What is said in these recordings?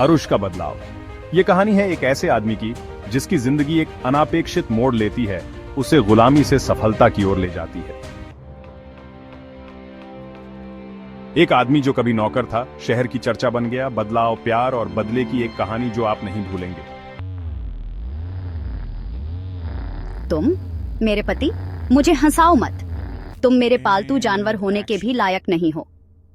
अरुष का बदलाव। ये कहानी है एक ऐसे आदमी की जिसकी जिंदगी एक अनापेक्षित मोड़ लेती है, उसे गुलामी से सफलता की ओर ले जाती है। एक आदमी जो कभी नौकर था, शहर की चर्चा बन गया। बदलाव, प्यार और बदले की एक कहानी जो आप नहीं भूलेंगे। तुम मेरे पति, मुझे हंसाओ मत। तुम मेरे पालतू जानवर होने के भी लायक नहीं हो।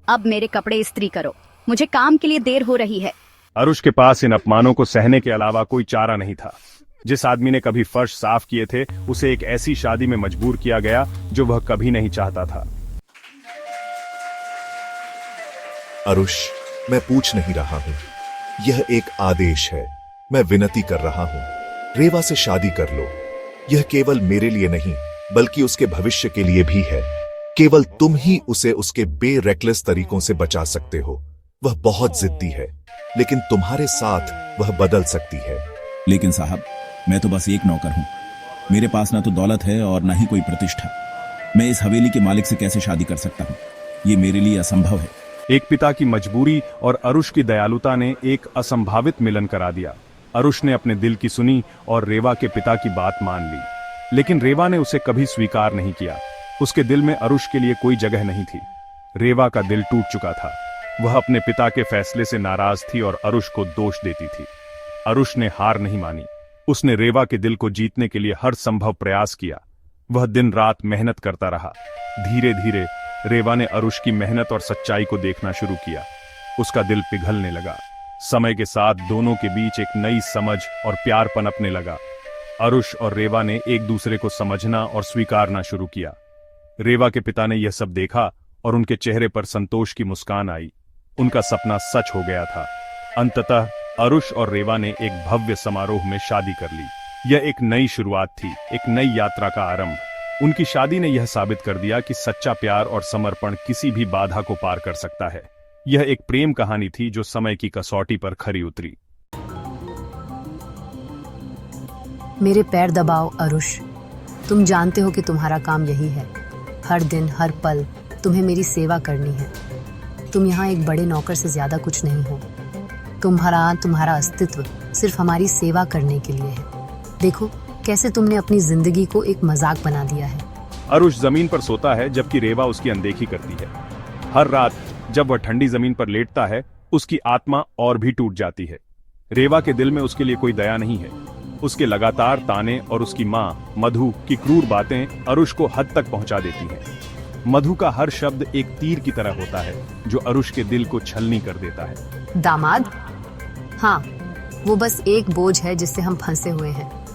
अब मेरे कपड़े इस्त्री करो, मुझे काम के लिए देर हो रही है। अरुष के पास इन अपमानों को सहने के अलावा कोई चारा नहीं था। जिस आदमी ने कभी फर्श साफ किए थे, उसे एक ऐसी शादी में मजबूर किया गया जो वह कभी नहीं चाहता था। अरुष, मैं पूछ नहीं रहा हूं, यह एक आदेश है। मैं विनती कर रहा हूं, रेवा से शादी कर लो। यह केवल मेरे लिए नहीं, बल्कि उसके भविष्य के लिए भी है। केवल तुम ही उसे उसके बेरेकलेस तरीकों से बचा सकते हो। वह बहुत जिद्दी है, लेकिन तुम्हारे साथ वह बदल सकती है। लेकिन साहब, मैं तो बस एक नौकर हूं। मेरे पास ना तो दौलत है और ना ही कोई प्रतिष्ठा। मैं इस हवेली के मालिक से कैसे शादी कर सकता हूं? ये मेरे लिए असंभव है। एक पिता की मजबूरी और अरुष की दयालुता ने एक असंभावित मिलन करा दिया। अरुष ने अपने दिल की सुनी और रेवा के पिता की बात मान ली, लेकिन रेवा ने उसे कभी स्वीकार नहीं किया। उसके दिल में अरुष के लिए कोई जगह नहीं थी। रेवा का दिल टूट चुका था। वह अपने पिता के फैसले से नाराज थी और अरुष को दोष देती थी। अरुष ने हार नहीं मानी। उसने रेवा के दिल को जीतने के लिए हर संभव प्रयास किया। वह दिन रात मेहनत करता रहा। धीरे धीरे रेवा ने अरुष की मेहनत और सच्चाई को देखना शुरू किया। उसका दिल पिघलने लगा। समय के साथ दोनों के बीच एक नई समझ और प्यार पनपने लगा। अरुष और रेवा ने एक दूसरे को समझना और स्वीकारना शुरू किया। रेवा के पिता ने यह सब देखा और उनके चेहरे पर संतोष की मुस्कान आई। उनका सपना सच हो गया था। अंततः अरुष और रेवा ने एक भव्य समारोह में शादी कर ली। यह एक नई शुरुआत थी, एक नई यात्रा का आरंभ। उनकी शादी ने यह साबित कर दिया कि सच्चा प्यार और समर्पण किसी भी बाधा को पार कर सकता है। यह एक प्रेम कहानी थी जो समय की कसौटी पर खरी उतरी। मेरे पैर दबाओ अरुष। तुम जानते हो कि तुम्हारा काम यही है। हर दिन, हर पल तुम्हें मेरी सेवा करनी है। तुम यहाँ एक बड़े नौकर से ज्यादा कुछ नहीं हो। तुम्हारा अस्तित्व सिर्फ हमारी सेवा करने के लिए है। देखो कैसे तुमने अपनी जिंदगी को एक मजाक बना दिया है। अरुष जमीन पर सोता है जबकि रेवा उसकी अनदेखी करती है। हर रात जब वह ठंडी जमीन पर लेटता है, उसकी आत्मा और भी टूट जाती है। रेवा के दिल में उसके लिए कोई दया नहीं है। उसके लगातार ताने और उसकी मां मधु की क्रूर बातें अरुष को हद तक पहुंचा देती हैं। मधु का हर शब्द एक तीर की तरह होता है जो अरुष के दिल को छलनी कर देता है। दामाद? हाँ, वो बस एक बोझ है जिससे हम फंसे हुए हैं।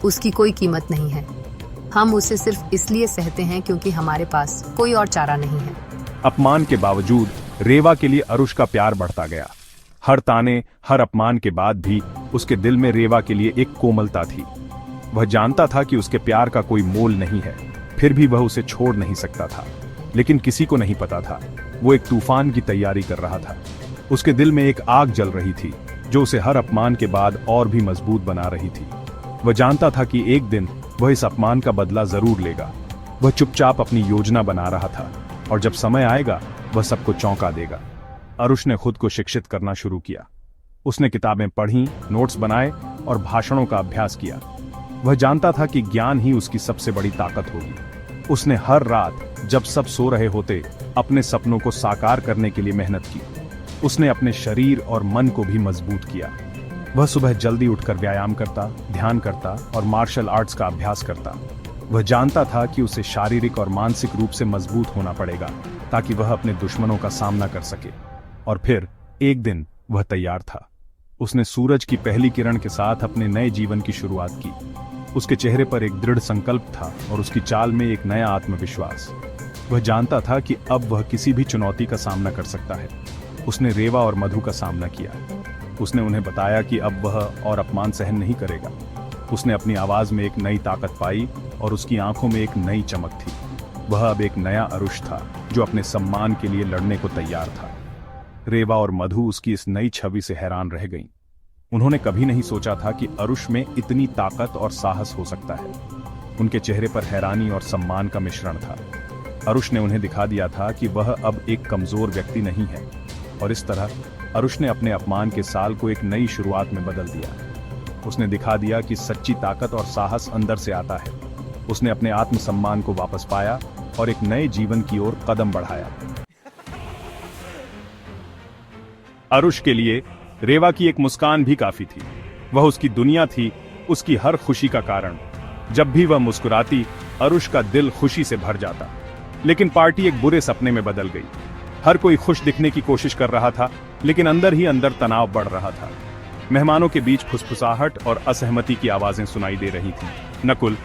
उसकी कोई कीमत नहीं है। हम उसे सिर्फ इसलिए सहते हैं क्योंकि हमारे पास कोई और चारा नहीं है। अपमान के बावजूद रेवा के लिए अरुष का प्यार बढ़ता गया। हर ताने, हर अपमान के बाद भी उसके दिल में रेवा के लिए एक कोमलता थी। वह जानता था कि उसके प्यार का कोई मोल नहीं है, फिर भी वह उसे छोड़ नहीं सकता था। लेकिन किसी को नहीं पता था, वो एक तूफान की तैयारी कर रहा था। उसके दिल में एक आग जल रही थी जो उसे हर अपमान के बाद और भी मजबूत बना रही थी। वह जानता था कि एक दिन वह इस अपमान का बदला जरूर लेगा। वह चुपचाप अपनी योजना बना रहा था और जब समय आएगा वह सबको चौंका देगा। अरुष ने खुद को शिक्षित करना शुरू किया। उसने किताबें पढ़ी, नोट्स बनाए और भाषणों का अभ्यास किया। वह जानता था कि ज्ञान ही उसकी सबसे बड़ी ताकत होगी। उसने हर रात जब सब सो रहे होते अपने सपनों को साकार करने के लिए मेहनत की। उसने अपने शरीर और मन को भी मजबूत किया। वह सुबह जल्दी उठकर व्यायाम करता, ध्यान करता और मार्शल आर्ट्स का अभ्यास करता। वह जानता था कि उसे शारीरिक और मानसिक रूप से मजबूत होना पड़ेगा ताकि वह अपने दुश्मनों का सामना कर सके। और फिर एक दिन वह तैयार था। उसने सूरज की पहली किरण के साथ अपने नए जीवन की शुरुआत की। उसके चेहरे पर एक दृढ़ संकल्प था और उसकी चाल में एक नया आत्मविश्वास। वह जानता था कि अब वह किसी भी चुनौती का सामना कर सकता है। उसने रेवा और मधु का सामना किया। उसने उन्हें बताया कि अब वह और अपमान सहन नहीं करेगा। उसने अपनी आवाज में एक नई ताकत पाई और उसकी आंखों में एक नई चमक थी। वह अब एक नया अरुष था जो अपने सम्मान के लिए लड़ने को तैयार था। रेवा और मधु उसकी इस नई छवि से हैरान रह गईं। उन्होंने कभी नहीं सोचा था कि अरुष में इतनी ताकत और साहस हो सकता है। उनके चेहरे पर हैरानी और सम्मान का मिश्रण था। अरुष ने उन्हें दिखा दिया था कि वह अब एक कमजोर व्यक्ति नहीं है और इस तरह अरुष ने अपने अपमान के साल को एक नई शुरुआत में बदल दिया। उसने दिखा दिया कि सच्ची ताकत और साहस अंदर से आता है। उसने अपने आत्मसम्मान को वापस पाया और एक नए जीवन की ओर कदम बढ़ाया। अरुष के लिए रेवा की एक मुस्कान भी काफी थी। वह उसकी दुनिया थी, उसकी हर खुशी का कारण। जब भी वह मुस्कुराती, अरुष का दिल खुशी से भर जाता। लेकिन पार्टी एक बुरे सपने में बदल गई। हर कोई खुश दिखने की कोशिश कर रहा था, लेकिन अंदर ही अंदर तनाव बढ़ रहा था। मेहमानों के बीच फुसफुसाहट और असहमति की आवाजें सुनाई दे रही थीं। नकुल,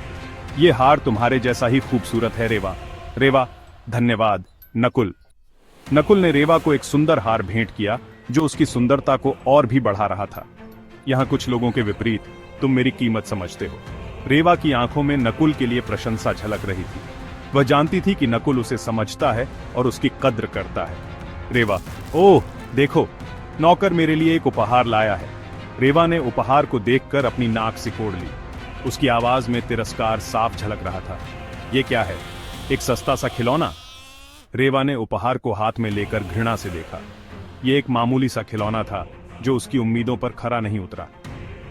ये हार तुम्हारे जैसा ही खूबसूरत है रेवा। रेवा, धन्यवाद। नकुल। नकुल ने रेवा को एक सुंदर हार भेंट किया जो उसकी सुंदरता को और भी बढ़ा रहा था। यहाँ कुछ लोगों के विपरीत तुम मेरी कीमत समझते हो। रेवा की आंखों में नकुल के लिए प्रशंसा झलक रही थी। वह जानती थी कि नकुल उसे समझता है और उसकी कद्र करता है। रेवा, ओह देखो, नौकर मेरे लिए एक उपहार लाया है। रेवा ने उपहार को देखकर अपनी नाक सिकोड़ ली। उसकी आवाज में तिरस्कार साफ झलक रहा था। यह क्या है, एक सस्ता सा खिलौना? रेवा ने उपहार को हाथ में लेकर घृणा से देखा। यह एक मामूली सा खिलौना था जो उसकी उम्मीदों पर खरा नहीं उतरा।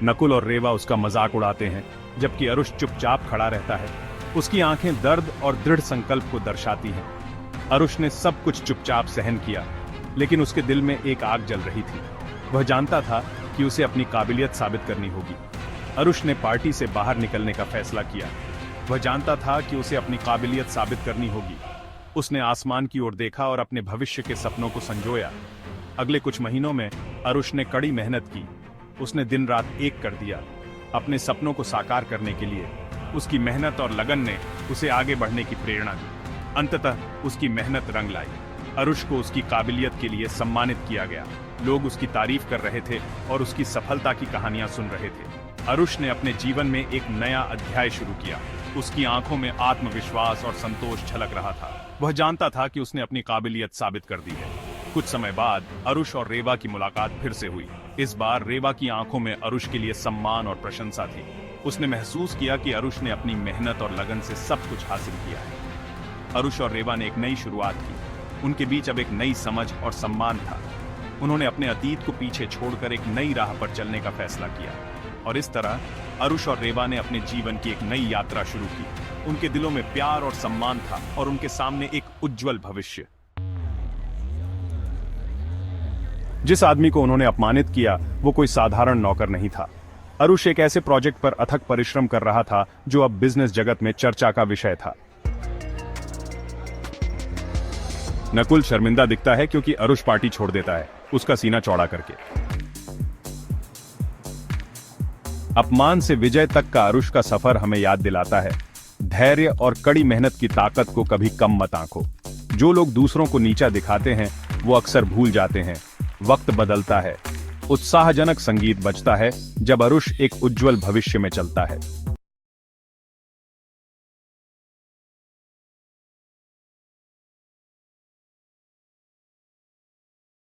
नकुल और रेवा उसका मजाक उड़ाते हैं, जबकि अरुष चुपचाप खड़ा रहता है। उसकी आंखें दर्द और दृढ़ संकल्प को दर्शाती हैं। अरुष ने सब कुछ चुपचाप सहन किया, लेकिन उसके दिल में एक आग जल रही थी। वह जानता था कि उसे अपनी काबिलियत साबित करनी होगी। अरुष ने पार्टी से बाहर निकलने का फैसला किया। वह जानता था कि उसे अपनी काबिलियत साबित करनी होगी। उसने आसमान की ओर देखा और अपने भविष्य के सपनों को संजोया। अगले कुछ महीनों में अरुष ने कड़ी मेहनत की। उसने दिन रात एक कर दिया अपने सपनों को साकार करने के लिए। उसकी मेहनत और लगन ने उसे आगे बढ़ने की प्रेरणा दी। अंततः उसकी मेहनत रंग लाई। अरुष को उसकी काबिलियत के लिए सम्मानित किया गया। लोग उसकी तारीफ कर रहे थे और उसकी सफलता की कहानियां सुन रहे थे। अरुष ने अपने जीवन में एक नया अध्याय शुरू किया। उसकी आंखों में आत्मविश्वास और संतोष झलक रहा था। वह जानता था कि उसने अपनी काबिलियत साबित कर दी है। कुछ समय बाद अरुष और रेवा की मुलाकात फिर से हुई। इस बार रेवा की आंखों में अरुष के लिए सम्मान और प्रशंसा थी। उसने महसूस किया कि अरुष ने अपनी मेहनत और लगन से सब कुछ हासिल किया है। अरुष और रेवा ने एक नई शुरुआत की। उनके बीच अब एक नई समझ और सम्मान था। उन्होंने अपने अतीत को पीछे छोड़कर एक नई राह पर चलने का फैसला किया, और इस तरह अरुष और रेवा ने अपने जीवन की एक नई यात्रा शुरू की। उनके दिलों में प्यार और सम्मान था और उनके सामने एक उज्जवल भविष्य। जिस आदमी को उन्होंने अपमानित किया वो कोई साधारण नौकर नहीं था। अरुष एक ऐसे प्रोजेक्ट पर अथक परिश्रम कर रहा था जो अब बिजनेस जगत में चर्चा का विषय था। नकुल शर्मिंदा दिखता है क्योंकि अरुष पार्टी छोड़ देता है, उसका सीना चौड़ा करके। अपमान से विजय तक का अरुष का सफर हमें याद दिलाता है, धैर्य और कड़ी मेहनत की ताकत को कभी कम मत आंको। जो लोग दूसरों को नीचा दिखाते हैं वो अक्सर भूल जाते हैं। वक्त बदलता है, उत्साहजनक संगीत बजता है जब अरुष एक उज्जवल भविष्य में चलता है।